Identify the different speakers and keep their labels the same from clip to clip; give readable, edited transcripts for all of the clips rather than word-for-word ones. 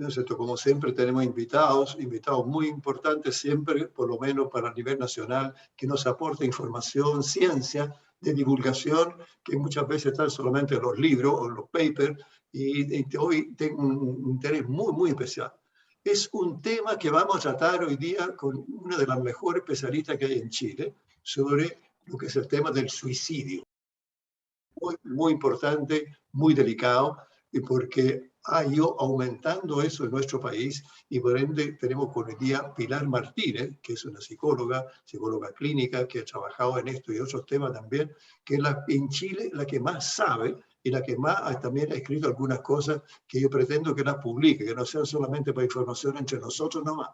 Speaker 1: ¿no es cierto? Como siempre tenemos invitados muy importantes siempre, por lo menos para el nivel nacional, que nos aporten información, ciencia, de divulgación, que muchas veces están solamente en los libros o en los papers, y hoy tengo un interés muy, muy especial. Es un tema que vamos a tratar hoy día con una de las mejores especialistas que hay en Chile sobre lo que es el tema del suicidio. Muy, muy importante, muy delicado, y porque ha ido aumentando eso en nuestro país, y por ende tenemos hoy día Pilar Martínez, que es una psicóloga clínica, que ha trabajado en esto y otros temas también, que es en Chile la que más sabe y la que más también ha escrito algunas cosas que yo pretendo que las publique, que no sean solamente para información entre nosotros nomás.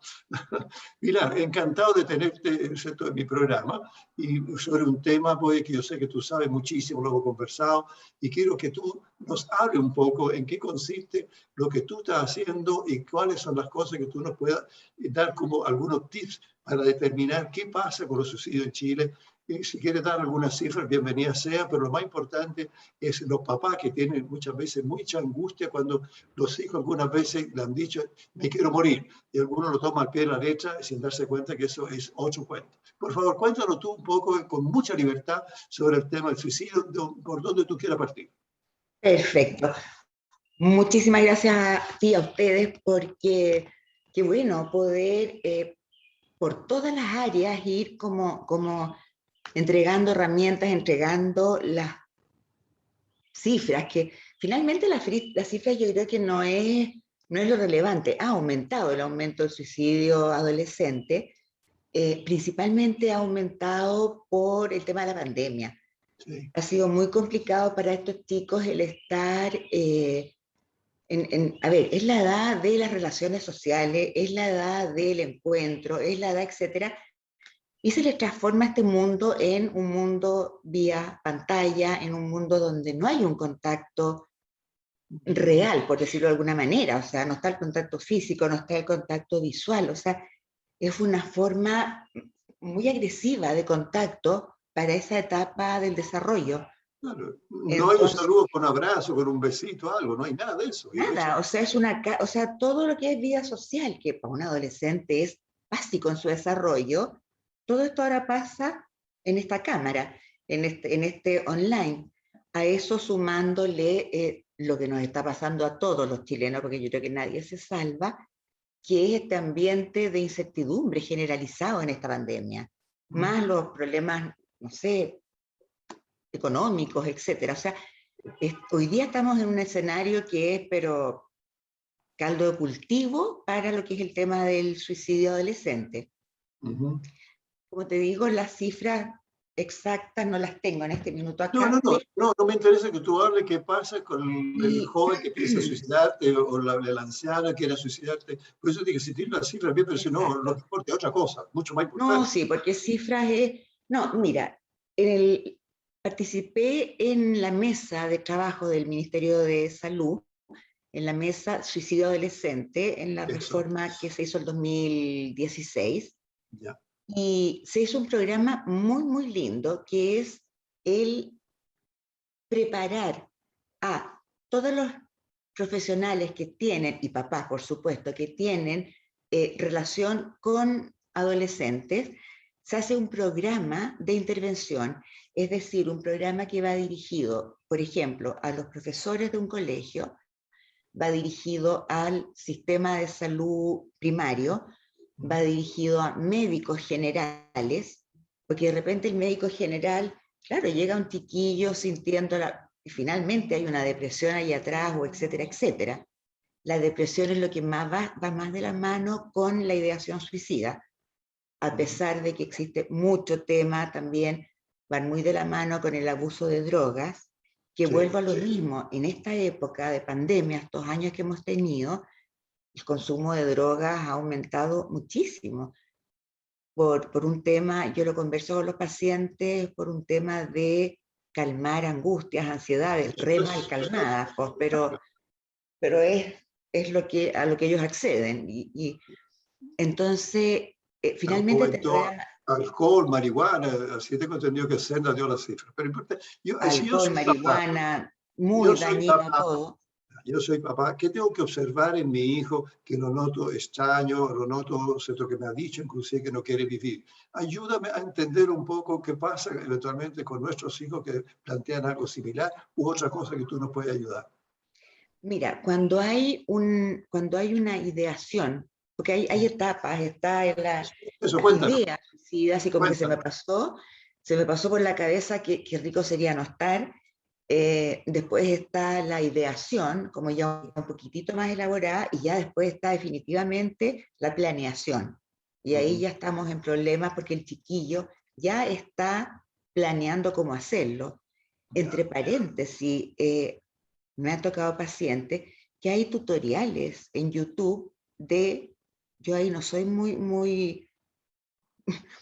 Speaker 1: Pilar, encantado de tenerte, ¿cierto?, en mi programa, y sobre un tema pues, que yo sé que tú sabes muchísimo, lo hemos conversado, y quiero que tú nos hables un poco en qué consiste lo que tú estás haciendo y cuáles son las cosas que tú nos puedas dar como algunos tips para determinar qué pasa con los suicidios en Chile. Y si quieres dar algunas cifras, bienvenida sea, pero lo más importante es los papás que tienen muchas veces mucha angustia cuando los hijos algunas veces le han dicho, me quiero morir, y algunos lo toman al pie de la letra sin darse cuenta que eso es otro cuento. Por favor, cuéntanos tú un poco, con mucha libertad, sobre el tema del suicidio, por donde tú quieras partir.
Speaker 2: Perfecto. Muchísimas gracias a ti, a ustedes, porque qué bueno poder por todas las áreas ir como entregando herramientas, entregando las cifras, que finalmente las cifras yo creo que no es lo relevante. Ha aumentado el aumento del suicidio adolescente, principalmente ha aumentado por el tema de la pandemia.
Speaker 1: Sí.
Speaker 2: Ha sido muy complicado para estos chicos el estar, a ver, es la edad de las relaciones sociales, es la edad del encuentro, es la edad, etcétera, y se les transforma este mundo en un mundo vía pantalla, en un mundo donde no hay un contacto real, por decirlo de alguna manera, o sea, no está el contacto físico, no está el contacto visual, o sea, es una forma muy agresiva de contacto para esa etapa del desarrollo.
Speaker 1: Claro, no hay un
Speaker 2: Entonces,
Speaker 1: saludo con un abrazo, con un besito, algo, no hay nada de eso.
Speaker 2: nada, o sea, o sea, todo lo que es vida social, que para un adolescente es básico en su desarrollo, todo esto ahora pasa en esta cámara, en este online. A eso sumándole lo que nos está pasando a todos los chilenos, porque yo creo que nadie se salva, que es este ambiente de incertidumbre generalizado en esta pandemia, más los problemas, no sé, económicos, etcétera. O sea, hoy día estamos en un escenario que es, pero caldo de cultivo para lo que es el tema del suicidio adolescente. Como te digo, las cifras exactas no las tengo en este minuto acá.
Speaker 1: No me interesa que tú hables qué pasa con el joven que piensa suicidarte o la anciana que quiere suicidarte. Por eso digo, si tienes las cifras bien, pero si no, no te importa, otra cosa, mucho más importante.
Speaker 2: No, sí, porque cifras es... No, mira, participé en la mesa de trabajo del Ministerio de Salud, en la mesa suicidio adolescente, en la reforma que se hizo el 2016.
Speaker 1: Ya.
Speaker 2: Y se hizo un programa muy, muy lindo, que es el preparar a todos los profesionales que tienen, y papás por supuesto, que tienen relación con adolescentes. Se hace un programa de intervención, es decir, un programa que va dirigido, por ejemplo, a los profesores de un colegio, va dirigido al sistema de salud primario, va dirigido a médicos generales, porque de repente el médico general, claro, llega un chiquillo sintiendo y finalmente hay una depresión ahí atrás, o etcétera, etcétera. La depresión es lo que más va más de la mano con la ideación suicida, a pesar de que existe mucho tema también, van muy de la mano con el abuso de drogas, que vuelvo a lo mismo, en esta época de pandemia, estos años que hemos tenido, el consumo de drogas ha aumentado muchísimo. Por un tema, yo lo converso con los pacientes, por un tema de calmar angustias, ansiedades, re mal calmadas, pues, pero es a lo que ellos acceden. Y entonces, finalmente...
Speaker 1: Alcohol, marihuana, así tengo entendido que Senda dio las cifras. Pero importa,
Speaker 2: alcohol, marihuana, muy dañino todo.
Speaker 1: yo soy papá, ¿qué tengo que observar en mi hijo que lo noto extraño, lo noto, cierto, que me ha dicho inclusive que no quiere vivir? Ayúdame a entender un poco qué pasa eventualmente con nuestros hijos que plantean algo similar u otra cosa que tú nos puedes ayudar.
Speaker 2: Mira, cuando hay una ideación, porque hay etapas, está en
Speaker 1: Eso,
Speaker 2: la
Speaker 1: cuéntanos,
Speaker 2: idea suicida, así como que
Speaker 1: cuéntanos.
Speaker 2: se me pasó por la cabeza que rico sería no estar. Después está la ideación, como ya un poquitito más elaborada, y ya después está definitivamente la planeación. Y ahí ya estamos en problemas porque el chiquillo ya está planeando cómo hacerlo.
Speaker 1: Ya.
Speaker 2: Entre paréntesis, me han tocado pacientes que hay tutoriales en YouTube yo ahí no soy muy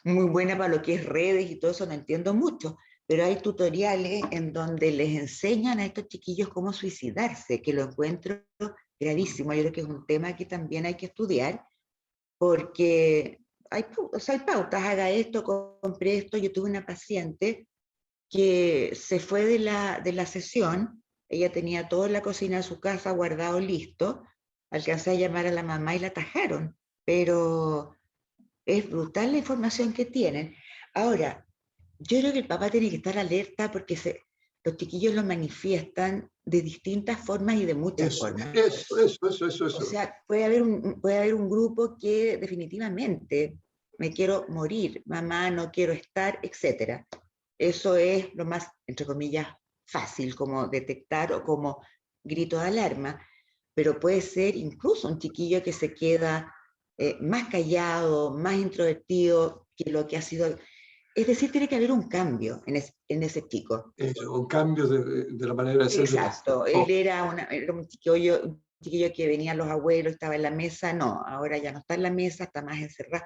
Speaker 2: buena para lo que es redes y todo eso, no entiendo mucho, pero hay tutoriales en donde les enseñan a estos chiquillos cómo suicidarse, que lo encuentro gravísimo. Yo creo que es un tema que también hay que estudiar, porque o sea, hay pautas, haga esto, compre esto. Yo tuve una paciente que se fue de la sesión, ella tenía todo en la cocina de su casa guardado, listo, alcancé a llamar a la mamá y la atajaron, pero es brutal la información que tienen. Ahora, yo creo que el papá tiene que estar alerta porque los chiquillos lo manifiestan de distintas formas y de muchas
Speaker 1: Eso,
Speaker 2: formas.
Speaker 1: eso, eso, eso, eso,
Speaker 2: O
Speaker 1: eso.
Speaker 2: sea, puede haber un grupo que definitivamente me quiero morir, mamá, no quiero estar, etcétera. Eso es lo más, entre comillas, fácil como detectar o como grito de alarma, pero puede ser incluso un chiquillo que se queda más callado, más introvertido que lo que ha sido. Es decir, tiene que haber un cambio en ese chico.
Speaker 1: Eso, un cambio de la manera de ser de los
Speaker 2: Exacto, él
Speaker 1: jóvenes.
Speaker 2: era un chiquillo que venían los abuelos, estaba en la mesa, no, ahora ya no está en la mesa, está más encerrado.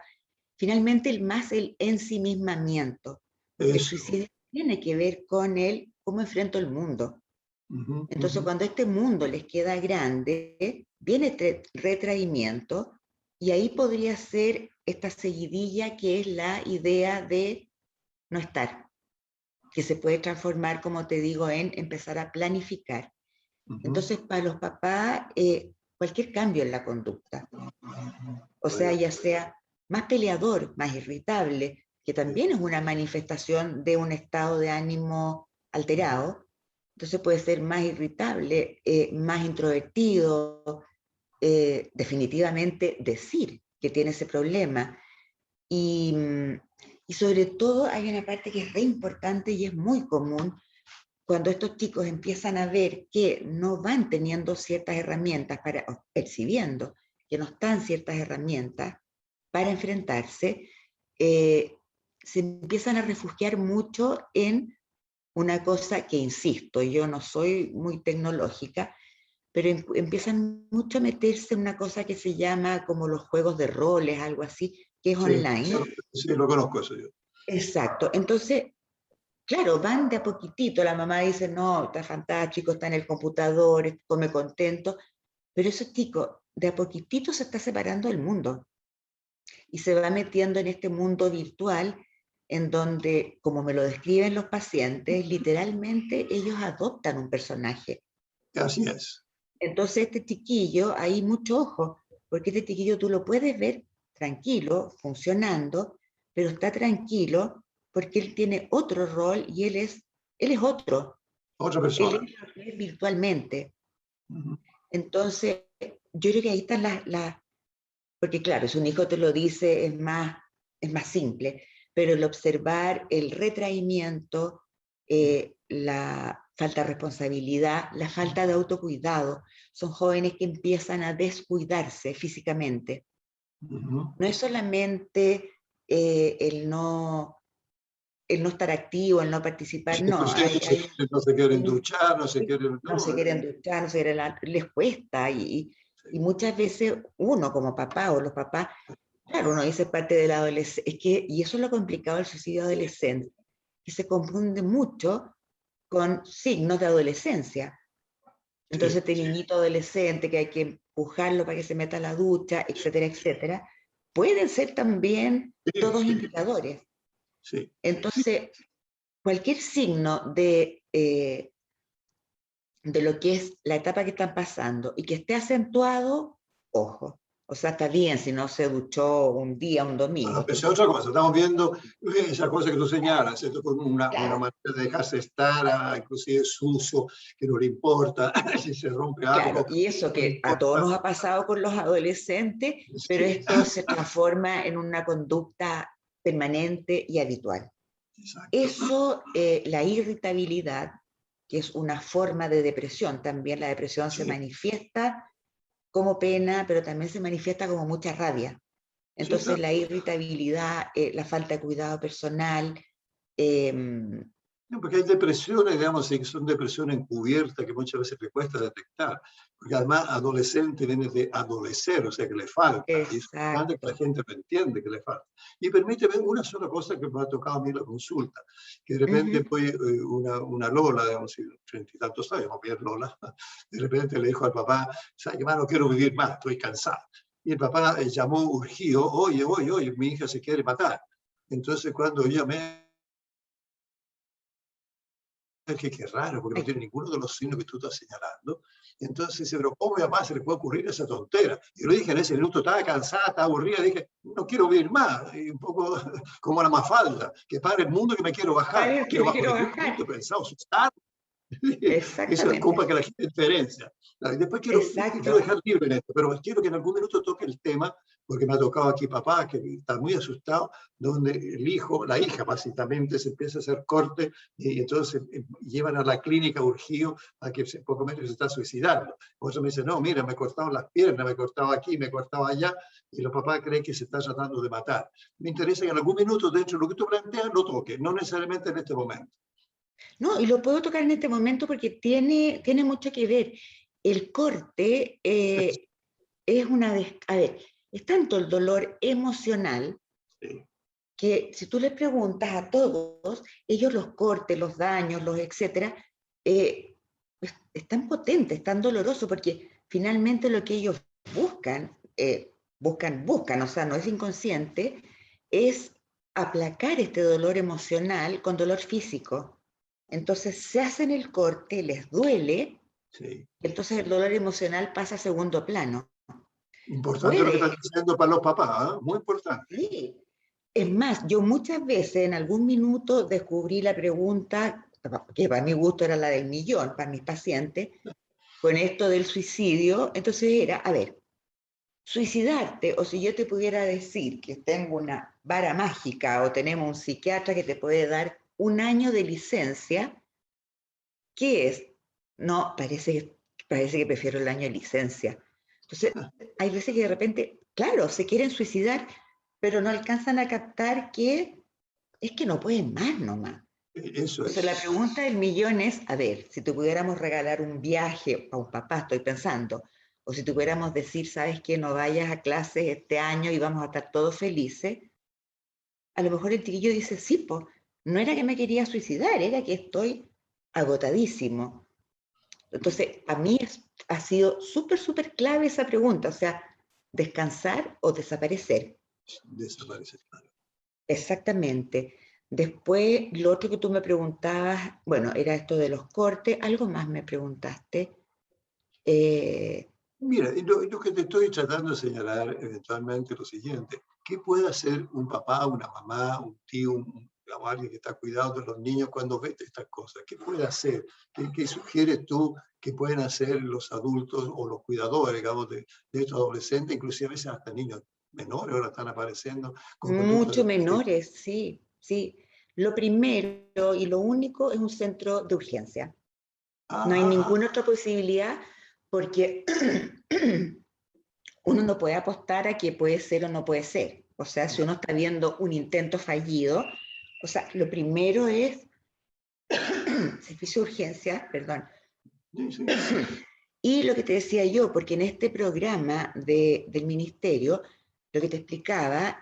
Speaker 2: Finalmente, el ensimismamiento, porque el
Speaker 1: Eso.
Speaker 2: suicidio tiene que ver con el cómo enfrento el mundo.
Speaker 1: Ujú,
Speaker 2: Entonces,
Speaker 1: ujú.
Speaker 2: cuando este mundo les queda grande, viene retraimiento, y ahí podría ser esta seguidilla que es la idea de no estar, que se puede transformar, como te digo, en empezar a planificar.
Speaker 1: Ujú.
Speaker 2: Entonces, para los papás, cualquier cambio en la conducta, o sea,
Speaker 1: Bueno,
Speaker 2: ya sea más peleador, más irritable, que también es una manifestación de un estado de ánimo alterado. Entonces puede ser más irritable, más introvertido, definitivamente decir que tiene ese problema. Y, y sobre todo hay una parte que es re importante y es muy común cuando estos chicos empiezan a ver que no van teniendo ciertas herramientas o percibiendo que no están ciertas herramientas para enfrentarse, eh, se empiezan a refugiar mucho en una cosa que, insisto, yo no soy muy tecnológica, pero empiezan mucho a meterse en una cosa que se llama como los juegos de roles, algo así, que es
Speaker 1: sí,
Speaker 2: online.
Speaker 1: sí, lo conozco eso yo.
Speaker 2: Exacto. Entonces, claro, van de a poquitito. La mamá dice, no, está fantástico, está en el computador, come contento. Pero ese chico de a poquitito se está separando del mundo y se va metiendo en este mundo virtual en donde, como me lo describen los pacientes, literalmente ellos adoptan un personaje.
Speaker 1: Así es.
Speaker 2: Entonces este chiquillo, hay mucho ojo, porque este chiquillo tú lo puedes ver tranquilo, funcionando, pero está tranquilo porque él tiene otro rol y él es otro,
Speaker 1: Otra
Speaker 2: él
Speaker 1: persona.
Speaker 2: es lo que es virtualmente.
Speaker 1: Ujú.
Speaker 2: Entonces, yo creo que ahí están porque claro, si un hijo te lo dice es más simple, pero el observar el retraimiento, la falta de responsabilidad, la falta de autocuidado, son jóvenes que empiezan a descuidarse físicamente.
Speaker 1: Ujú.
Speaker 2: No es solamente eh, el, no, el no estar activo, el no participar,
Speaker 1: Sí,
Speaker 2: no,
Speaker 1: pues sí, no se quieren
Speaker 2: hay
Speaker 1: duchar, no se quieren...
Speaker 2: no
Speaker 1: No,
Speaker 2: se quieren duchar, no se quieren les cuesta y muchas veces uno como papá o los papás, claro, uno dice parte de la adolescencia, y eso es lo complicado del suicidio adolescente, que se confunde mucho con signos de adolescencia. Entonces
Speaker 1: sí,
Speaker 2: este niñito adolescente que hay que empujarlo para que se meta a la ducha, etcétera, etcétera, pueden ser también
Speaker 1: sí,
Speaker 2: todos
Speaker 1: sí,
Speaker 2: indicadores.
Speaker 1: sí.
Speaker 2: Entonces, cualquier signo de lo que es la etapa que están pasando y que esté acentuado, ojo. O sea, está bien si no se duchó un día, un domingo.
Speaker 1: Bueno, es otra cosa, estamos viendo esa cosa que tú señalas, ¿cierto? Con una
Speaker 2: Claro,
Speaker 1: manera de dejarse estar, inclusive sucio, que no le importa si se rompe
Speaker 2: claro,
Speaker 1: algo,
Speaker 2: y eso
Speaker 1: no le
Speaker 2: que a todos
Speaker 1: importa.
Speaker 2: nos ha pasado con los adolescentes, pero
Speaker 1: Sí,
Speaker 2: esto se transforma en una conducta permanente y habitual.
Speaker 1: exacto.
Speaker 2: Eso, la irritabilidad, que es una forma de depresión, también la depresión se
Speaker 1: Sí,
Speaker 2: manifiesta como pena, pero también se manifiesta como mucha rabia.
Speaker 1: sí,
Speaker 2: Entonces,
Speaker 1: claro.
Speaker 2: la irritabilidad, la falta de cuidado personal, eh,
Speaker 1: No, porque hay depresiones, digamos, que son depresiones encubiertas que muchas veces le cuesta detectar, porque además adolescente viene de adolecer, o sea que le falta, y es importante que la
Speaker 2: exacto.
Speaker 1: gente lo entiende que le falta. Y permíteme una sola cosa que me ha tocado a mí la consulta, que de repente
Speaker 2: Ujú.
Speaker 1: pues, una Lola, digamos, 30 y tantos años, o bien Lola, de repente le dijo al papá, ¿sabes qué más? No quiero vivir más, estoy cansado. Y el papá llamó urgido, oye, mi hija se quiere matar. Entonces cuando yo llamé, que qué raro, porque no
Speaker 2: Ay,
Speaker 1: tiene ninguno de los signos que tú estás señalando. Entonces dice, pero ¿cómo a mi mamá se le puede ocurrir esa tontera? Y yo lo dije en ese minuto, estaba cansada, estaba aburrida, dije, no quiero vivir más. Y un poco como la Mafalda, que para el mundo que me quiero bajar,
Speaker 2: ¿sabes que
Speaker 1: quiero
Speaker 2: me
Speaker 1: bajo
Speaker 2: quiero
Speaker 1: ningún
Speaker 2: bajar?
Speaker 1: punto pensado, asustar. Eso es
Speaker 2: Exactamente,
Speaker 1: culpa que la gente diferencia. Después quiero
Speaker 2: exacto.
Speaker 1: dejar libre en esto, pero quiero que en algún minuto toque el tema, porque me ha tocado aquí papá, que está muy asustado, donde el hijo, la hija básicamente, se empieza a hacer corte y entonces llevan a la clínica urgido a que poco menos se está suicidando. Por eso me dice, no, mira, me cortaron las piernas, me cortaba aquí, me cortaba allá, y los papás creen que se está tratando de matar. Me interesa que en algún minuto, dentro de lo que tú planteas, lo toque, no necesariamente en este momento.
Speaker 2: No, y lo puedo tocar en este momento porque tiene mucho que ver. El corte es a ver, es tanto el dolor emocional
Speaker 1: Sí.
Speaker 2: que si tú les preguntas a todos, ellos los cortes, los daños, los etcétera, es tan potente, es tan doloroso, porque finalmente lo que ellos buscan, buscan, o sea, no es inconsciente, es aplacar este dolor emocional con dolor físico. Entonces se hacen el corte, les duele,
Speaker 1: Sí.
Speaker 2: entonces el dolor emocional pasa a segundo plano.
Speaker 1: Importante lo que estás
Speaker 2: Puede,
Speaker 1: diciendo para los papás, ¿eh? Muy importante.
Speaker 2: sí. Es más, yo muchas veces en algún minuto descubrí la pregunta, que para mi gusto era la del millón, para mis pacientes, con esto del suicidio. Entonces era, a ver, suicidarte, o si yo te pudiera decir que tengo una vara mágica o tenemos un psiquiatra que te puede dar un año de licencia, ¿qué es? No, parece que prefiero el año de licencia. Entonces, hay veces que de repente, claro, se quieren suicidar, pero no alcanzan a captar que es que no pueden más nomás.
Speaker 1: Eso
Speaker 2: Entonces la
Speaker 1: es.
Speaker 2: pregunta del millón es, a ver, si te pudiéramos regalar un viaje a un papá, estoy pensando, o si te pudiéramos decir, sabes que no vayas a clases este año y vamos a estar todos felices, a lo mejor el chiquillo dice, sí, pues, no era que me quería suicidar, era que estoy agotadísimo. Entonces, a mí ha sido súper clave esa pregunta, o sea, descansar o desaparecer.
Speaker 1: Desaparece.
Speaker 2: Exactamente. Después, lo otro que tú me preguntabas, bueno, era esto de los cortes, algo más me preguntaste. Eh,
Speaker 1: Mira, lo que te estoy tratando de señalar eventualmente es lo siguiente. ¿Qué puede hacer un papá, una mamá, un tío, digamos, alguien que está cuidando de los niños cuando ve estas cosas? ¿Qué puede hacer? ¿Qué sugieres tú que pueden hacer los adultos o los cuidadores, digamos, de estos adolescentes, inclusive a veces hasta niños menores ahora están apareciendo con conductas
Speaker 2: mucho
Speaker 1: depresivas?
Speaker 2: menores, sí, sí. Lo primero y lo único es un centro de urgencia.
Speaker 1: Ah,
Speaker 2: No hay
Speaker 1: ah,
Speaker 2: ninguna otra posibilidad porque uno no puede apostar a que puede ser o no puede ser. O sea, si
Speaker 1: ya,
Speaker 2: uno está viendo un intento fallido, o sea, lo primero es servicio de urgencia, perdón.
Speaker 1: sí, sí,
Speaker 2: Y lo que te decía yo, porque en este programa del ministerio, lo que te explicaba,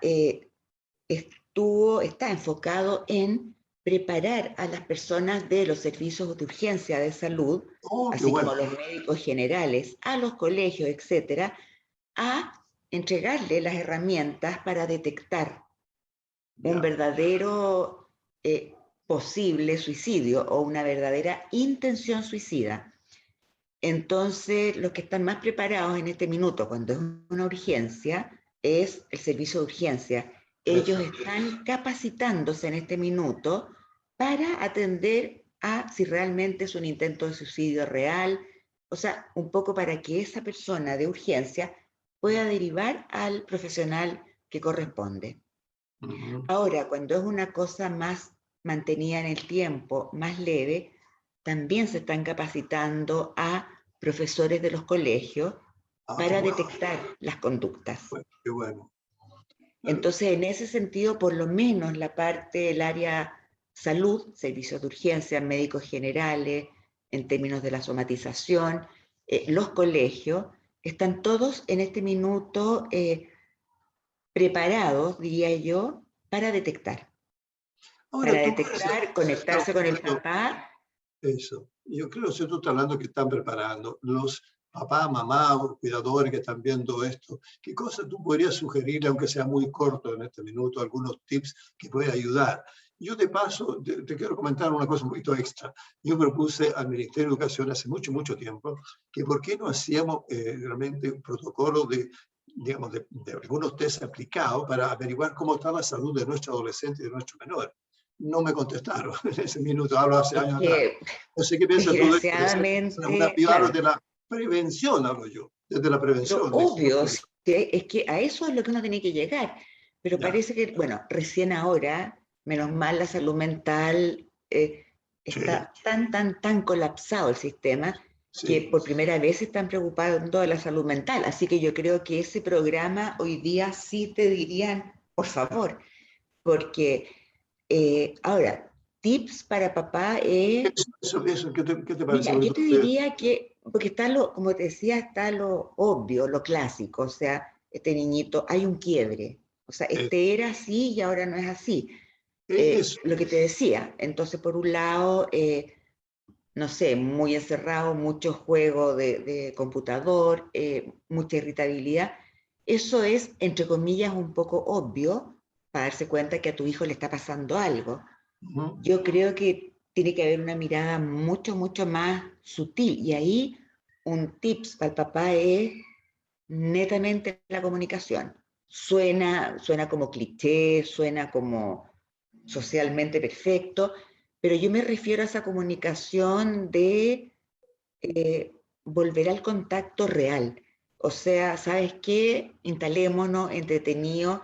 Speaker 2: está enfocado en preparar a las personas de los servicios de urgencia de salud,
Speaker 1: oh, qué
Speaker 2: así como
Speaker 1: bueno.
Speaker 2: a los médicos generales, a los colegios, etcétera, a entregarle las herramientas para detectar un
Speaker 1: Ya,
Speaker 2: verdadero posible suicidio o una verdadera intención suicida. Entonces, los que están más preparados en este minuto, cuando es una urgencia, es el servicio de urgencia. Ellos están capacitándose en este minuto para atender a si realmente es un intento de suicidio real, o sea, un poco para que esa persona de urgencia pueda derivar al profesional que corresponde. Ahora, cuando es una cosa más mantenida en el tiempo, más leve, también se están capacitando a profesores de los colegios para
Speaker 1: Wow,
Speaker 2: detectar las conductas.
Speaker 1: qué bueno.
Speaker 2: Entonces, en ese sentido, por lo menos la parte del área salud, servicios de urgencia, médicos generales, en términos de la somatización, los colegios, están todos en este minuto preparados, diría yo, para detectar.
Speaker 1: Ahora
Speaker 2: Para
Speaker 1: tú,
Speaker 2: detectar, conectarse con el papá.
Speaker 1: eso. Yo creo que tú estás hablando que están preparando los papás, mamás o cuidadores que están viendo esto. ¿Qué cosas tú podrías sugerirle, aunque sea muy corto en este minuto, algunos tips que pueda ayudar? Yo de paso te quiero comentar una cosa un poquito extra. Yo propuse al Ministerio de Educación hace mucho, mucho tiempo que por qué no hacíamos realmente un protocolo de, digamos, de algunos test aplicados para averiguar cómo está la salud de nuestros adolescentes y de nuestros menores. No me contestaron en ese minuto, hablo hace años atrás. No sé qué piensas tú de esto.
Speaker 2: Desgraciadamente,
Speaker 1: Yo hablo
Speaker 2: claro,
Speaker 1: de la prevención, hablo yo, desde la
Speaker 2: lo
Speaker 1: prevención.
Speaker 2: obvio es que a eso es lo que uno tiene que llegar, pero
Speaker 1: Ya,
Speaker 2: parece que, bueno, recién ahora, menos mal la salud mental
Speaker 1: sí,
Speaker 2: está tan colapsado el sistema que
Speaker 1: sí.
Speaker 2: por primera vez se están preocupando de la salud mental, así que yo creo que ese programa hoy día sí te dirían, por favor, porque ahora, tips para papá es.
Speaker 1: Eso, ¿qué te parece?
Speaker 2: Mira,
Speaker 1: Porque
Speaker 2: yo te diría que, porque está lo, como te decía, está lo obvio, lo clásico, o sea, este niñito, hay un quiebre, o sea,
Speaker 1: eh,
Speaker 2: este era así y ahora no es así.
Speaker 1: eso,
Speaker 2: Lo que te decía, entonces por un lado, no sé, muy encerrado, mucho juego de computador, mucha irritabilidad, eso es, entre comillas, un poco obvio para darse cuenta que a tu hijo le está pasando algo.
Speaker 1: ujú,
Speaker 2: Yo creo que tiene que haber una mirada mucho más sutil. Y ahí un tips para el papá es netamente la comunicación. Suena como cliché, suena como socialmente perfecto, pero yo me refiero a esa comunicación de volver al contacto real. O sea, ¿sabes qué? Instalémonos, entretenidos,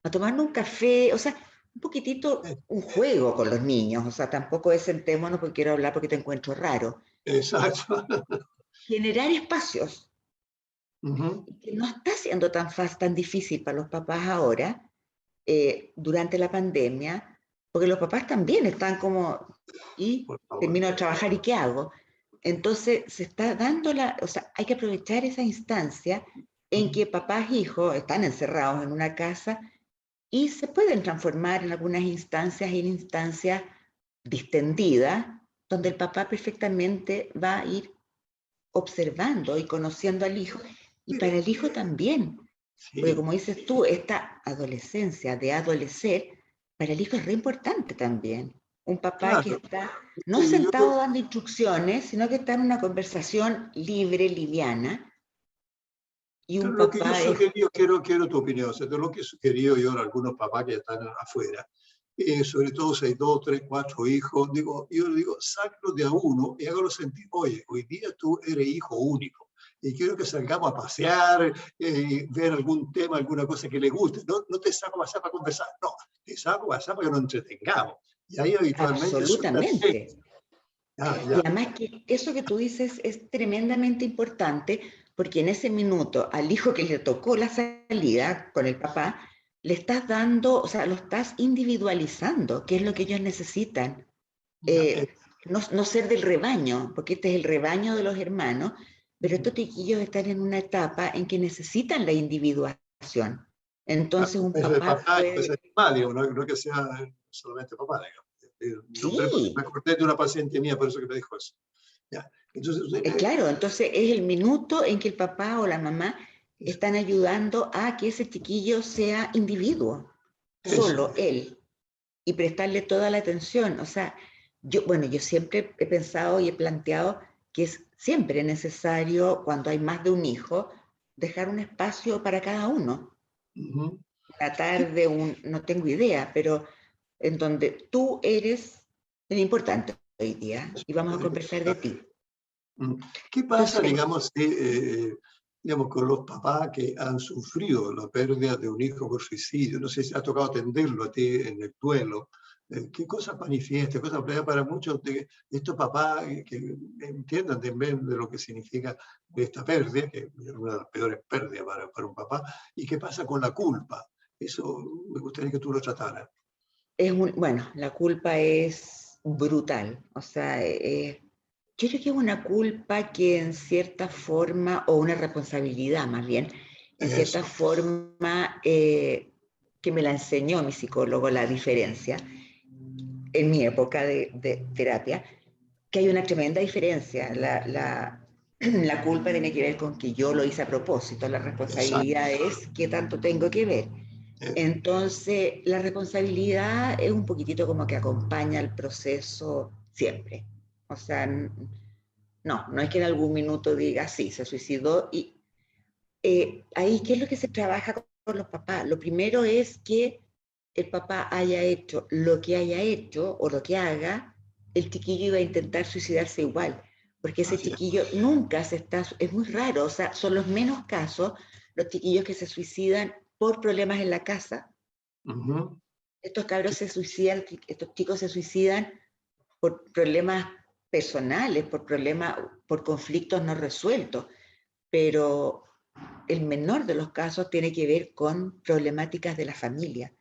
Speaker 2: a tomarnos un café, o sea, un poquitito
Speaker 1: eh,
Speaker 2: un juego con los niños, o sea, tampoco es sentémonos porque quiero hablar porque te encuentro raro.
Speaker 1: exacto.
Speaker 2: Generar espacios,
Speaker 1: Ujú,
Speaker 2: que no está siendo tan fácil, tan difícil para los papás ahora, durante la pandemia, porque los papás también están como, y
Speaker 1: por favor.
Speaker 2: termino de trabajar y ¿qué hago? Entonces se está dando o sea, hay que aprovechar esa instancia en
Speaker 1: Ujú.
Speaker 2: que papás e hijos están encerrados en una casa y se pueden transformar en algunas instancias en instancias distendidas, donde el papá perfectamente va a ir observando y conociendo al hijo, y para
Speaker 1: Mire,
Speaker 2: el hijo también, porque
Speaker 1: sí,
Speaker 2: como dices tú, esta adolescencia de adolecer, para el hijo es re importante también. Un papá que
Speaker 1: claro.
Speaker 2: está no
Speaker 1: Yo,
Speaker 2: sentado dando instrucciones, sino que está en una conversación libre, liviana, y un
Speaker 1: Pero lo que yo
Speaker 2: papá es.
Speaker 1: sugerí, quiero tu opinión, o sea, de lo que he sugerido yo a algunos papás que están afuera, sobre todo si hay 2, 3, 4 hijos, yo digo, sácalo de a uno y hágalo sentir, oye, hoy día tú eres hijo único y quiero que salgamos a pasear, ver algún tema, alguna cosa que le guste. No te saco a pasear para conversar, no, te saco a pasear para que nos entretengamos. Y ahí habitualmente suelta el
Speaker 2: Absolutamente.
Speaker 1: texto. Ya,
Speaker 2: Y
Speaker 1: ya.
Speaker 2: además que eso que tú dices es tremendamente importante porque en ese minuto al hijo que le tocó la salida con el papá, le estás dando, o sea, lo estás individualizando, que es lo que ellos necesitan.
Speaker 1: Ya,
Speaker 2: No ser del rebaño, porque este es el rebaño de los hermanos, pero estos
Speaker 1: mm,
Speaker 2: chiquillos están en una etapa en que necesitan la individuación. Entonces un
Speaker 1: es el
Speaker 2: papá
Speaker 1: papá y es
Speaker 2: puede,
Speaker 1: el mamá, digo, no que sea solamente papá, digamos. Me
Speaker 2: sí,
Speaker 1: acordé de una paciente mía, por eso que me dijo eso. Ya. Entonces,
Speaker 2: claro, entonces es el minuto en que el papá o la mamá están ayudando a que ese chiquillo sea individuo,
Speaker 1: eso,
Speaker 2: solo él, y prestarle toda la atención. O sea, bueno, yo siempre he pensado y he planteado que es siempre necesario, cuando hay más de un hijo, dejar un espacio para cada uno.
Speaker 1: Ujú.
Speaker 2: Una
Speaker 1: ¿Qué,
Speaker 2: tarde, no tengo idea, pero en donde tú eres el importante hoy día y vamos a conversar de ti.
Speaker 1: mm, ¿qué pasa,
Speaker 2: Entonces,
Speaker 1: digamos, digamos, con los papás que han sufrido la pérdida de un hijo por suicidio? No sé si ha tocado atenderlo a ti en el duelo. ¿Qué cosas manifiesta? ¿Cosas para muchos de estos papás que entiendan también de lo que significa esta pérdida, que es una de las peores pérdidas para un papá? ¿Y qué pasa con la culpa? Eso me gustaría que tú lo trataras.
Speaker 2: bueno, la culpa es brutal. O sea, yo creo que es una culpa que en cierta forma, o una responsabilidad más bien, en cierta
Speaker 1: Eso.
Speaker 2: forma que me la enseñó mi psicólogo, la diferencia, en mi época de terapia, que hay una tremenda diferencia. La culpa tiene que ver con que yo lo hice a propósito, la
Speaker 1: Exacto.
Speaker 2: responsabilidad es qué tanto tengo que ver.
Speaker 1: Eso.
Speaker 2: Entonces, la responsabilidad es un poquitito como que acompaña el proceso siempre. O sea, no es que en algún minuto diga, sí, se suicidó. Y ahí, ¿qué es lo que se trabaja con los papás? Lo primero es que el papá haya hecho lo que haya hecho o lo que haga, el chiquillo iba a intentar suicidarse igual, porque ese
Speaker 1: Así es.
Speaker 2: chiquillo nunca se está, es muy raro, o sea, son los menos casos los chiquillos que se suicidan por problemas en la casa.
Speaker 1: Ujú.
Speaker 2: Estos cabros se suicidan, estos chicos se suicidan por problemas personales, por problemas, por conflictos no resueltos, pero el menor de los casos tiene que ver con problemáticas de la familia.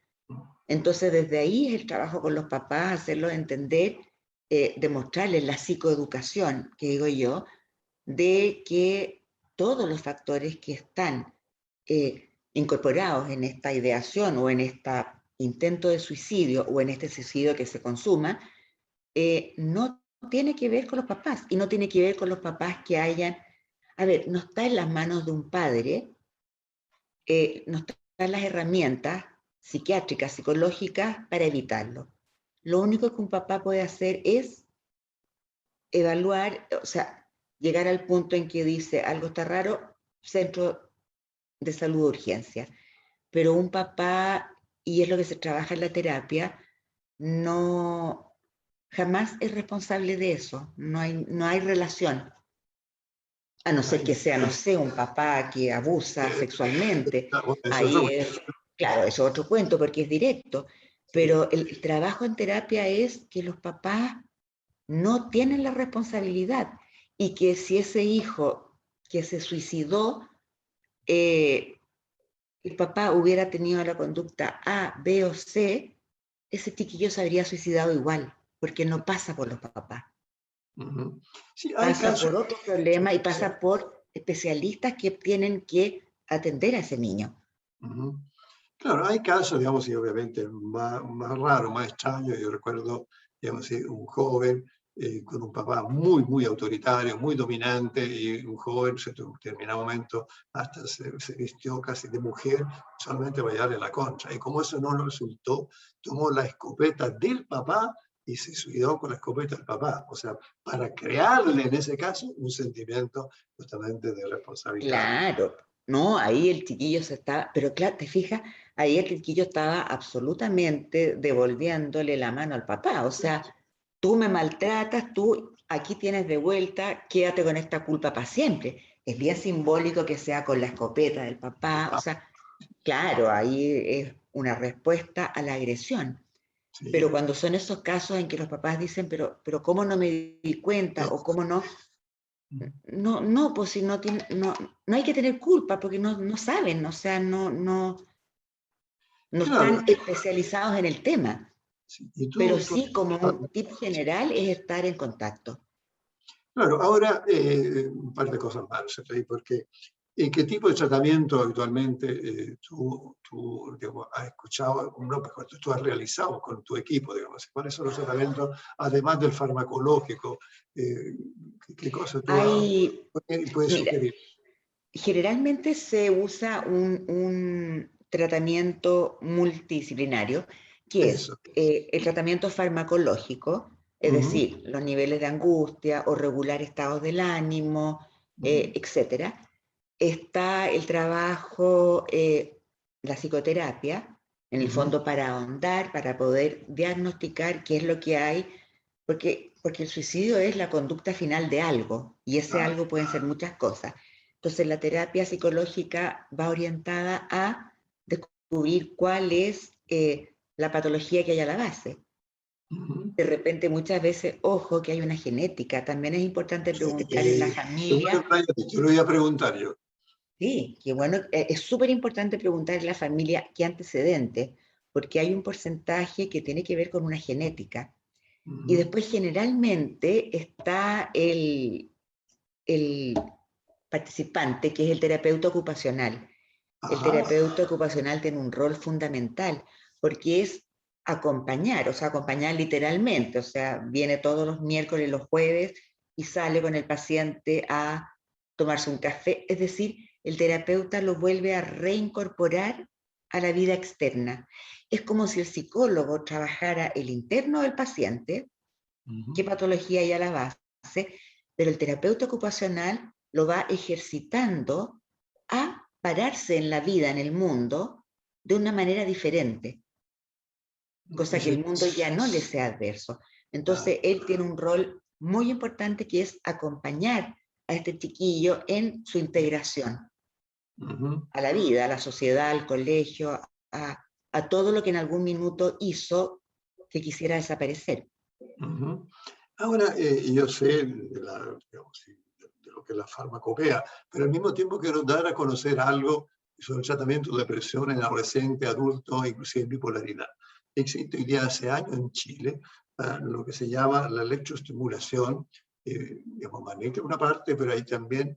Speaker 2: Entonces, desde ahí es el trabajo con los papás, hacerlos entender, demostrarles la psicoeducación, que digo yo, de que todos los factores que están incorporados en esta ideación o en este intento de suicidio o en este suicidio que se consuma, no tiene que ver con los papás y no tiene que ver con los papás que hayan, a ver, no está en las manos de un padre, no están las herramientas psiquiátricas, psicológicas para evitarlo. Lo único que un papá puede hacer es evaluar, o sea, llegar al punto en que dice algo está raro, centro de salud de urgencia. Pero un papá, y es lo que se trabaja en la terapia, no jamás es responsable de eso, no hay relación, a no ser
Speaker 1: Ahí
Speaker 2: que sea, no
Speaker 1: está.
Speaker 2: sé, un papá que abusa sexualmente,
Speaker 1: Bueno, eso es
Speaker 2: ahí
Speaker 1: otro.
Speaker 2: es, claro, es otro cuento porque es directo,
Speaker 1: Sí.
Speaker 2: pero el trabajo en terapia es que los papás no tienen la responsabilidad y que si ese hijo que se suicidó, eh, el papá hubiera tenido la conducta A, B o C, ese chiquillo se habría suicidado igual, porque no pasa por los papás,
Speaker 1: Ujú. Sí, hay
Speaker 2: pasa
Speaker 1: casos.
Speaker 2: por otro problema y
Speaker 1: Sí.
Speaker 2: pasa por especialistas que tienen que atender a ese niño.
Speaker 1: Ujú. Claro, hay casos, digamos, y obviamente más raros, más extraños. Yo recuerdo, digamos, un joven con un papá muy autoritario, muy dominante, y un joven en un determinado momento hasta se vistió casi de mujer solamente para darle la contra. Y como eso no lo resultó, tomó la escopeta del papá y se suicidó con la escopeta del papá. O sea, para crearle en ese caso un sentimiento justamente de responsabilidad.
Speaker 2: Claro, no, ahí el chiquillo se estaba, pero claro, te fijas, ahí el chiquillo estaba absolutamente devolviéndole la mano al papá, o sea, tú me maltratas, tú aquí tienes de vuelta, quédate con esta culpa para siempre. Es bien simbólico que sea con la escopeta del papá, o sea, claro, ahí es una respuesta a la agresión. Pero
Speaker 1: Sí.
Speaker 2: cuando son esos casos en que los papás dicen, pero ¿cómo no me di cuenta? O ¿cómo no? No, pues si no, no hay que tener culpa porque no saben, o sea, no
Speaker 1: Claro,
Speaker 2: están especializados en el tema.
Speaker 1: sí, y
Speaker 2: Pero
Speaker 1: tú,
Speaker 2: sí, como un tip general, es estar en contacto.
Speaker 1: claro, ahora un par de cosas más, ¿cierto? Y porque, ¿qué tipo de tratamiento habitualmente tú, digamos, has escuchado, no, pues, tú has realizado con tu equipo, digamos? ¿Cuáles son los tratamientos, además del farmacológico? ¿Qué cosas tú
Speaker 2: Hay,
Speaker 1: puedes
Speaker 2: mira,
Speaker 1: sugerir?
Speaker 2: generalmente se usa un tratamiento multidisciplinario, que es
Speaker 1: Eso.
Speaker 2: el tratamiento farmacológico, Es decir, los niveles de angustia o regular estados del ánimo, etc. Está el trabajo, la psicoterapia, en el fondo para ahondar, para poder diagnosticar qué es lo que hay, porque el suicidio es la conducta final de algo, y ese algo pueden ser muchas cosas. Entonces la terapia psicológica va orientada a descubrir cuál es la patología que hay a la base. De repente, muchas veces, ojo, que hay una genética. También es importante preguntar en la familia.
Speaker 1: Yo lo voy a preguntar yo.
Speaker 2: Sí, que bueno, es súper importante preguntar en la familia qué antecedentes, porque hay un porcentaje que tiene que ver con una genética. Y después generalmente está el participante, que es el terapeuta ocupacional. El terapeuta ocupacional tiene un rol fundamental, porque es acompañar, o sea, acompañar literalmente, o sea, viene todos los miércoles, los jueves, y sale con el paciente a tomarse un café, es decir, el terapeuta lo vuelve a reincorporar a la vida externa. Es como si el psicólogo trabajara el interno del paciente, qué patología hay a la base, pero el terapeuta ocupacional lo va ejercitando a pararse en la vida, en el mundo, de una manera diferente, cosa que el mundo ya no le sea adverso. Entonces, él tiene un rol muy importante, que es acompañar a este chiquillo en su integración a la vida, a la sociedad, al colegio, a todo lo que en algún minuto hizo que quisiera desaparecer.
Speaker 1: Ahora, yo sé digamos, de lo que es la farmacopea, pero al mismo tiempo quiero dar a conocer algo sobre el tratamiento de depresión en adolescente, adulto, inclusive en bipolaridad. Existe hoy día hace años en Chile lo que se llama la electroestimulación, digamos, magnética una parte, pero hay también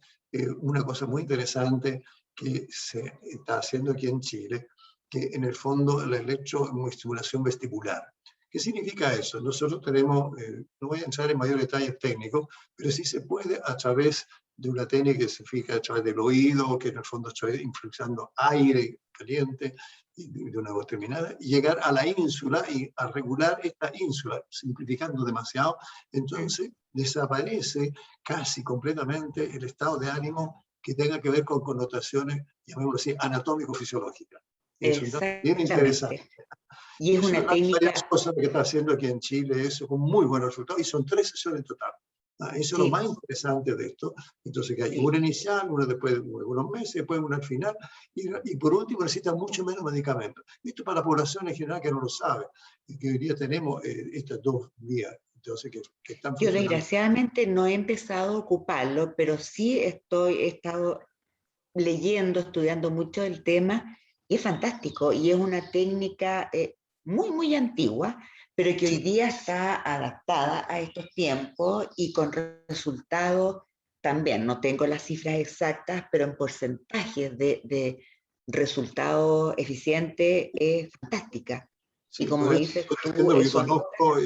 Speaker 1: una cosa muy interesante que se está haciendo aquí en Chile, que en el fondo la electroestimulación vestibular. ¿Qué significa eso? Nosotros tenemos, no voy a entrar en mayores detalles técnicos, pero sí se puede a través de una técnica que se fija a través del oído, que en el fondo está influxando aire caliente de una voz terminada, y llegar a la ínsula y a regular esta ínsula, simplificando demasiado, entonces desaparece casi completamente el estado de ánimo que tenga que ver con connotaciones, llamémoslo así, anatómico-fisiológicas. Es un dato bien interesante.
Speaker 2: Y es una técnica.
Speaker 1: Varias cosas que está haciendo aquí en Chile, eso con muy buenos resultados, y son 3 sesiones en total. Eso es lo más interesante de esto. Entonces, que hay una inicial, una después de unos meses, después una al final, y por último necesita mucho menos medicamentos. Esto para la población en general que no lo sabe, y que hoy día tenemos estas 2 vías. Entonces, que están
Speaker 2: Yo
Speaker 1: funcionando.
Speaker 2: desgraciadamente no he empezado a ocuparlo, pero sí he estado leyendo, estudiando mucho el tema, y es fantástico, y es una técnica muy, muy antigua, pero que hoy día está adaptada a estos tiempos y con resultados también. No tengo las cifras exactas, pero en porcentajes de resultados eficientes es fantástica.
Speaker 1: Sí,
Speaker 2: Y como dices tú,
Speaker 1: yo
Speaker 2: son
Speaker 1: conozco,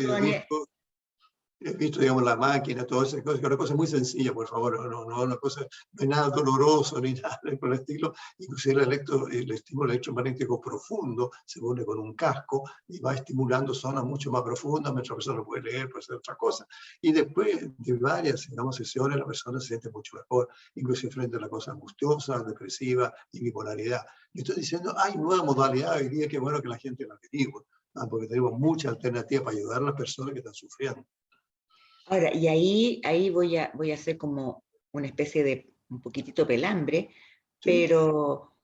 Speaker 1: he visto, digamos, la máquina, todas esas cosas, que es una cosa muy sencilla, por favor, una cosa, no hay nada doloroso ni nada por el estilo. Inclusive el estímulo electromagnético profundo se pone con un casco y va estimulando zonas mucho más profundas, mientras la persona lo puede leer, puede hacer otra cosa. Y después de varias, digamos, sesiones, la persona se siente mucho mejor, inclusive frente a la cosa angustiosa, depresiva y bipolaridad. Yo estoy diciendo, hay nueva modalidad hoy día, que bueno que la gente la averigüe, porque tenemos muchas alternativas para ayudar a las personas que están sufriendo.
Speaker 2: Ahora, y ahí voy a hacer como una especie de un poquitito pelambre, pero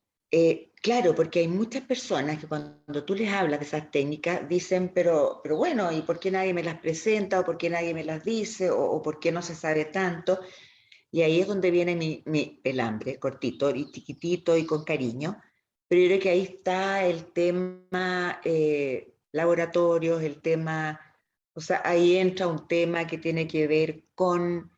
Speaker 2: claro, porque hay muchas personas que cuando tú les hablas de esas técnicas dicen, pero bueno, ¿y por qué nadie me las presenta? ¿O por qué nadie me las dice? ¿O por qué no se sabe tanto? Y ahí es donde viene mi pelambre, cortito y chiquitito y con cariño. Pero yo creo que ahí está el tema laboratorios, el tema, o sea, ahí entra un tema que tiene que ver con,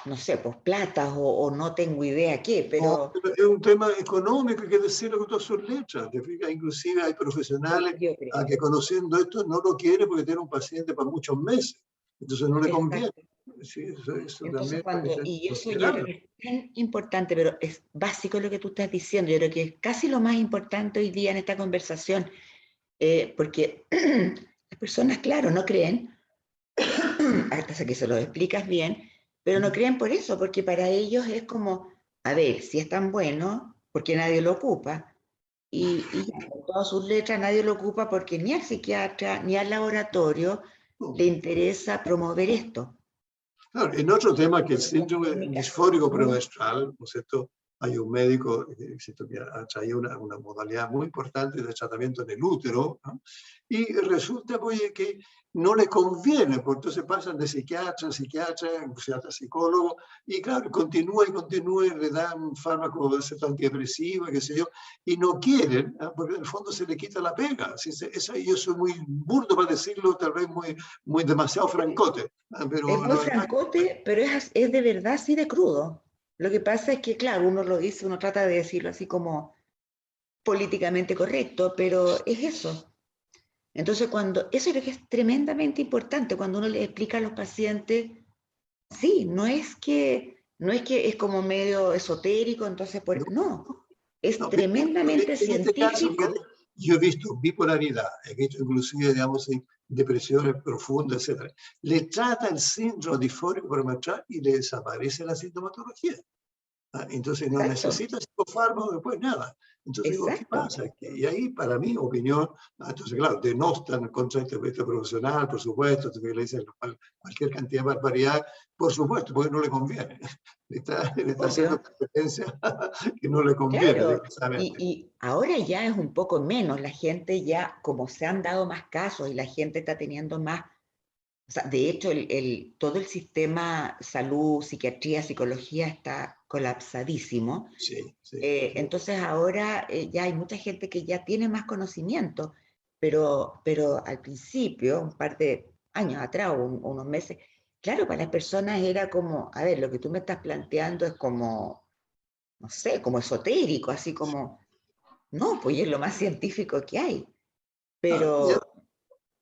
Speaker 2: no sé, pues platas o no tengo idea qué, pero...
Speaker 1: No, es un tema económico, hay que decirlo con todas sus letras. ¿Te fijas? Inclusive hay profesionales que conociendo esto no lo quieren porque tiene un paciente para muchos meses. Entonces no le conviene. Sí, eso
Speaker 2: Entonces,
Speaker 1: también
Speaker 2: y eso yo creo que es tan importante, pero es básico lo que tú estás diciendo. Yo creo que es casi lo más importante hoy día en esta conversación, porque las personas, claro, no creen, hasta que se lo explicas bien, pero no creen por eso, porque para ellos es como, a ver, si es tan bueno, porque nadie lo ocupa. Y ya, con todas sus letras nadie lo ocupa porque ni al psiquiatra ni al laboratorio le
Speaker 1: No.
Speaker 2: interesa promover esto.
Speaker 1: Claro, en otro tema que el síndrome
Speaker 2: Técnicas
Speaker 1: disfórico
Speaker 2: muy,
Speaker 1: premenstrual, ¿no es cierto? Hay un médico que ha traído una modalidad muy importante de tratamiento en el útero, ¿no? Y resulta, oye, que no le conviene, porque entonces pasan de psiquiatra en psiquiatra, psiquiatra, psicólogo, y claro, continúa y continúa, y le dan fármaco antidepresivo, qué sé yo, y no quieren, ¿ah? Porque en el fondo se le quita la pega. Yo soy muy burdo para decirlo, tal vez muy demasiado francote, ¿ah?
Speaker 2: es
Speaker 1: Pero
Speaker 2: muy
Speaker 1: la verdad.
Speaker 2: francote, pero es de verdad así de crudo. Lo que pasa es que, claro, uno lo dice, uno trata de decirlo así como políticamente correcto, pero es eso. Entonces, eso es lo que es tremendamente importante, cuando uno le explica a los pacientes, sí, no es que es como medio esotérico, entonces, no, es
Speaker 1: No, pero
Speaker 2: tremendamente
Speaker 1: en este caso, fíjate,
Speaker 2: científico.
Speaker 1: yo he visto bipolaridad, he visto inclusive, digamos, depresiones profundas, etcétera. Le trata el síndrome disfórico premenstrual y le desaparece la sintomatología. Entonces no
Speaker 2: Exacto,
Speaker 1: necesita psicofármaco, después nada. Entonces digo, ¿qué
Speaker 2: exacto.
Speaker 1: pasa? Y ahí, para mi opinión, entonces claro, denostan contra este profesional, por supuesto, le dicen cualquier cantidad de barbaridad, por supuesto, porque no le conviene. Le está haciendo
Speaker 2: Obvio.
Speaker 1: competencia que no le conviene,
Speaker 2: Claro,
Speaker 1: desgraciadamente.
Speaker 2: y ahora ya es un poco menos, la gente ya, como se han dado más casos y la gente está teniendo más, o sea, de hecho, todo el sistema salud, psiquiatría, psicología está colapsadísimo.
Speaker 1: Sí, sí.
Speaker 2: Entonces ahora ya hay mucha gente que ya tiene más conocimiento, pero al principio, un par de años atrás o unos meses, claro, para las personas era como, a ver, lo que tú me estás planteando es como, no sé, como esotérico, así como, no, pues es lo más científico que hay.
Speaker 1: Ah, y,
Speaker 2: Pero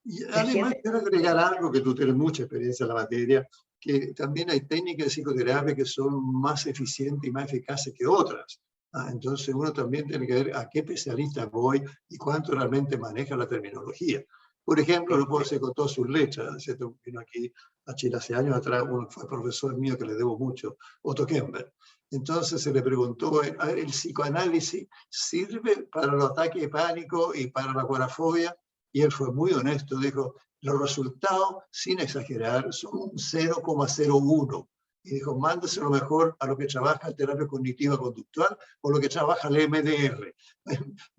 Speaker 1: y
Speaker 2: la
Speaker 1: además
Speaker 2: gente,
Speaker 1: quiero agregar algo que tú tienes mucha experiencia en la materia, que también hay técnicas de psicoterapia que son más eficientes y más eficaces que otras. Entonces uno también tiene que ver a qué especialista voy y cuánto realmente maneja la terminología. Por ejemplo, lo puedo hacer con todas sus letras, ¿cierto? Vino aquí a Chile hace años atrás, uno fue profesor mío que le debo mucho, Otto Kemper. Entonces se le preguntó, a ver, ¿el psicoanálisis sirve para los ataques de pánico y para la agorafobia? Y él fue muy honesto, dijo, los resultados, sin exagerar, son un 0,01. Y dijo, mándeselo mejor a lo que trabaja en terapia cognitiva conductual o lo que trabaja el MDR,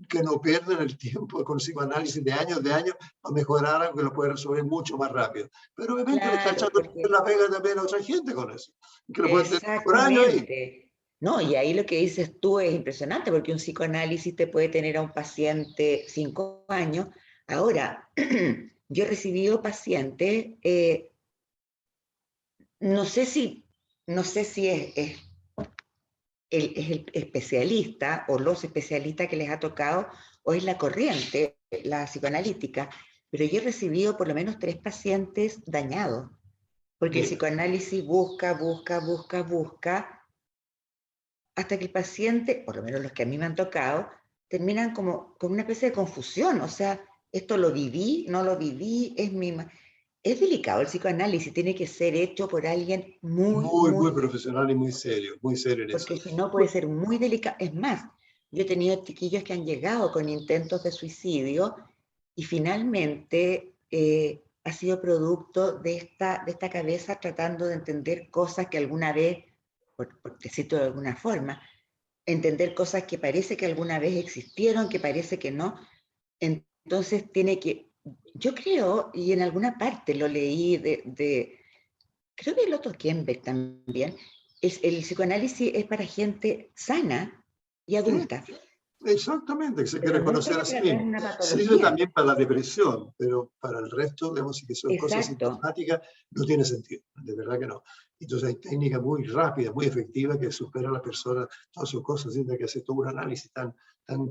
Speaker 1: que no pierdan el tiempo con psicoanálisis de años para mejorar algo que lo puede resolver mucho más rápido. Pero obviamente le está
Speaker 2: claro,
Speaker 1: echando
Speaker 2: porque
Speaker 1: la pega también a otra gente con eso, que lo pueden tener por años ahí.
Speaker 2: exactamente. No, y ahí lo que dices tú es impresionante, porque un psicoanálisis te puede tener a un paciente 5 años. Ahora, yo he recibido pacientes, no sé si es el especialista o los especialistas que les ha tocado, o es la corriente, la psicoanalítica, pero yo he recibido por lo menos 3 pacientes dañados, porque el
Speaker 1: Mira,
Speaker 2: psicoanálisis busca, busca, busca, busca, hasta que el paciente, por lo menos los que a mí me han tocado, terminan como con una especie de confusión, o sea, esto lo viví, no lo viví, es delicado el psicoanálisis, tiene que ser hecho por alguien muy,
Speaker 1: muy
Speaker 2: muy,
Speaker 1: profesional y muy serio en eso.
Speaker 2: porque si no puede ser muy delicado. Es más, yo he tenido chiquillos que han llegado con intentos de suicidio y finalmente ha sido producto de esta cabeza tratando de entender cosas que alguna vez, por decirlo de alguna forma, entender cosas que parece que alguna vez existieron, que parece que no. Entonces yo creo, y en alguna parte lo leí creo que lo toqué en Beck también, el psicoanálisis es para gente sana y
Speaker 1: Sí,
Speaker 2: adulta,
Speaker 1: exactamente, que se
Speaker 2: pero
Speaker 1: quiere
Speaker 2: no
Speaker 1: conocer
Speaker 2: para
Speaker 1: a sí
Speaker 2: tratar
Speaker 1: mismo.
Speaker 2: una
Speaker 1: Sirve
Speaker 2: patología.
Speaker 1: también para la depresión, pero para el resto, digamos, si que son cosas
Speaker 2: Exacto.
Speaker 1: sintomáticas, no tiene sentido, de verdad que no. Entonces hay técnicas muy rápidas, muy efectivas que superan a la persona, todas sus cosas, sin tener que hacer todo un análisis tan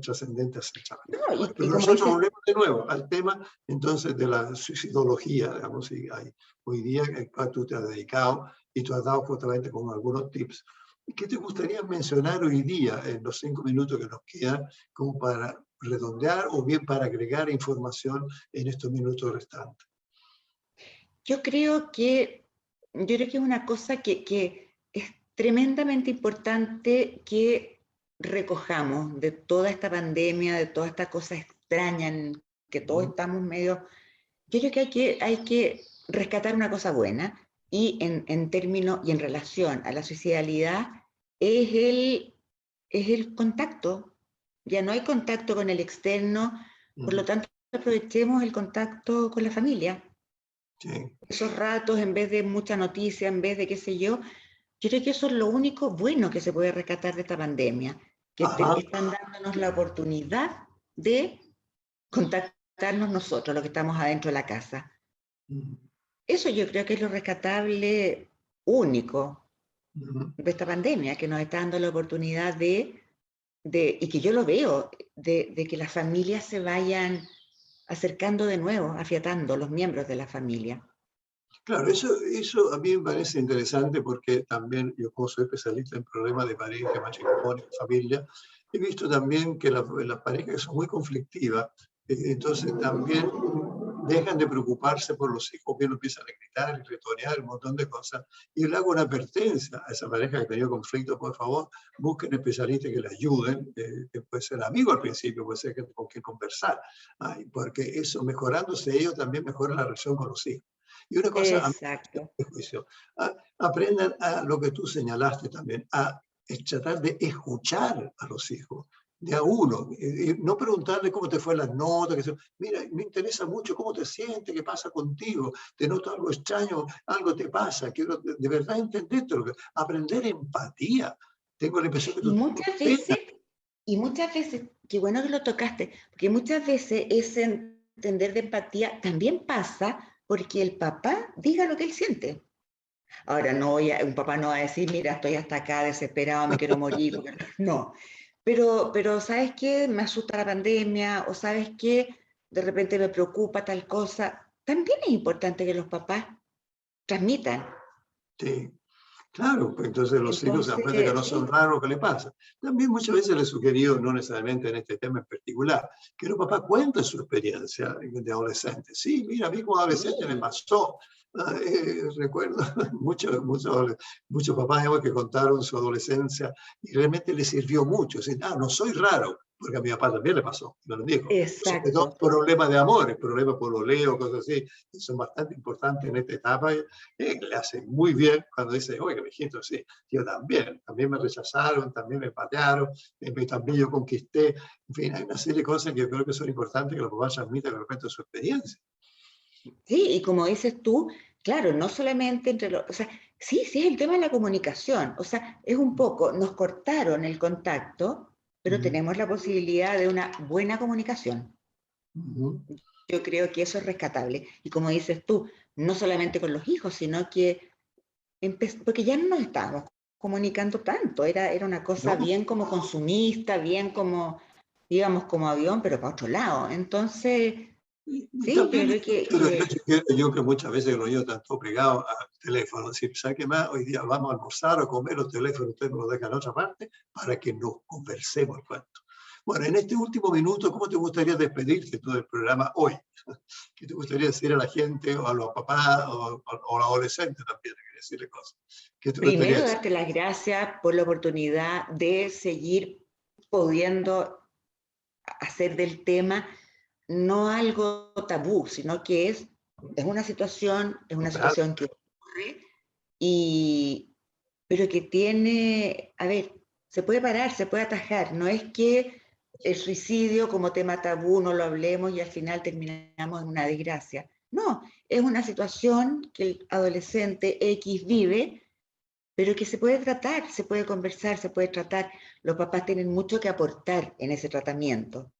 Speaker 1: trascendente hacia el chaval.
Speaker 2: No,
Speaker 1: Bueno,
Speaker 2: y
Speaker 1: pero
Speaker 2: como
Speaker 1: nosotros
Speaker 2: dices,
Speaker 1: volvemos de nuevo al tema entonces de la suicidología, digamos, y hoy día tú te has dedicado y tú has dado justamente con algunos tips. ¿Qué te gustaría mencionar hoy día en los 5 minutos que nos quedan como para redondear o bien para agregar información en estos minutos restantes?
Speaker 2: yo creo que es una cosa que es tremendamente importante que recojamos de toda esta pandemia, de toda esta cosa extraña en que todos estamos medio. Yo creo que hay que rescatar una cosa buena y en términos y en relación a la suicidalidad es el contacto. Ya no hay contacto con el externo, por lo tanto aprovechemos el contacto con la familia.
Speaker 1: Sí.
Speaker 2: Esos ratos, en vez de mucha noticia, en vez de qué sé yo creo que eso es lo único bueno que se puede rescatar de esta pandemia, que están dándonos la oportunidad de contactarnos nosotros, los que estamos adentro de la casa. Eso yo creo que es lo rescatable único de esta pandemia, que nos está dando la oportunidad y que yo lo veo, de que las familias se vayan acercando de nuevo, afiatando los miembros de la familia.
Speaker 1: Claro, eso a mí me parece interesante porque también yo como soy especialista en problemas de pareja, matrimonio, familia, he visto también que las parejas que son muy conflictivas, entonces también dejan de preocuparse por los hijos, que no empiezan a gritar y retonear un montón de cosas. Y yo le hago una advertencia a esa pareja que ha tenido conflicto, por favor, busquen especialistas que le ayuden, que puede ser amigo al principio, puede ser con quien conversar, porque eso, mejorándose ellos, también mejora la relación con los hijos. Y una cosa, a
Speaker 2: Exacto.
Speaker 1: mi juicio, aprendan a lo que tú señalaste también, a tratar de escuchar a los hijos, de a uno, no preguntarle cómo te fue la nota, mira, me interesa mucho cómo te sientes, qué pasa contigo, te noto algo extraño, algo te pasa, quiero de verdad entenderte, aprender empatía. Tengo la impresión que
Speaker 2: Y
Speaker 1: tú
Speaker 2: muchas veces, qué bueno que lo tocaste, porque muchas veces ese entender de empatía también pasa porque el papá diga lo que él siente. Ahora, un papá no va a decir, mira, estoy hasta acá desesperado, me quiero morir. No, pero ¿sabes qué? Me asusta la pandemia, o ¿sabes qué? De repente me preocupa tal cosa. También es importante que los papás transmitan.
Speaker 1: sí. Claro, pues entonces los hijos se dan cuenta que
Speaker 2: Entonces,
Speaker 1: no son raros lo que le pasa. También muchas veces les he sugerido, no necesariamente en este tema en particular, que los papás cuenten su experiencia de adolescente. Sí, mira, a mí como adolescente me
Speaker 2: sí,
Speaker 1: pasó. Recuerdo muchos papás que contaron su adolescencia y realmente les sirvió mucho. Dicen, no soy raro, porque a mi papá también le pasó, me lo dijo. Sobre todo
Speaker 2: exacto.
Speaker 1: problemas de amor, problemas pololeo, cosas así, que son bastante importantes en esta etapa. Le hace muy bien cuando dice, oye, mijito, sí, yo también me rechazaron, también me patearon, también yo conquisté. En fin, hay una serie de cosas que yo creo que son importantes que los papás transmitan con respecto a su experiencia.
Speaker 2: Sí, y como dices tú, claro, no solamente entre los, o sea, sí, sí es el tema de la comunicación, o sea, es un poco, nos cortaron el contacto, pero tenemos la posibilidad de una buena comunicación. Yo creo que eso es rescatable. Y como dices tú, no solamente con los hijos, sino que, porque ya no nos estábamos comunicando tanto, era una cosa
Speaker 1: ¿No?
Speaker 2: bien como consumista, bien como, digamos, como avión, pero para otro lado. Entonces,
Speaker 1: Y
Speaker 2: sí, yo
Speaker 1: también,
Speaker 2: creo
Speaker 1: pero yo
Speaker 2: que
Speaker 1: sugiero yo que muchas veces los niños están todos pegados al teléfono. Es decir, ¿sabe qué más? Hoy día vamos a almorzar o comer, los teléfonos ustedes nos los dejan en otra parte para que nos conversemos el cuento. Bueno, en este último minuto, ¿cómo te gustaría despedirte tú del programa hoy? ¿Qué te gustaría decir a la gente o a los papás o a los adolescentes también? Hay que decirle cosas. ¿Qué te gustaría
Speaker 2: primero
Speaker 1: decir?
Speaker 2: darte las gracias por la oportunidad de seguir pudiendo hacer del tema no algo tabú, sino que es una
Speaker 1: Claro,
Speaker 2: situación que ocurre, y, pero que tiene, a ver, se puede parar, se puede atajar, no es que el suicidio como tema tabú no lo hablemos y al final terminamos en una desgracia. No, es una situación que el adolescente X vive, pero que se puede tratar, se puede conversar, se puede tratar. Los papás tienen mucho que aportar en ese tratamiento.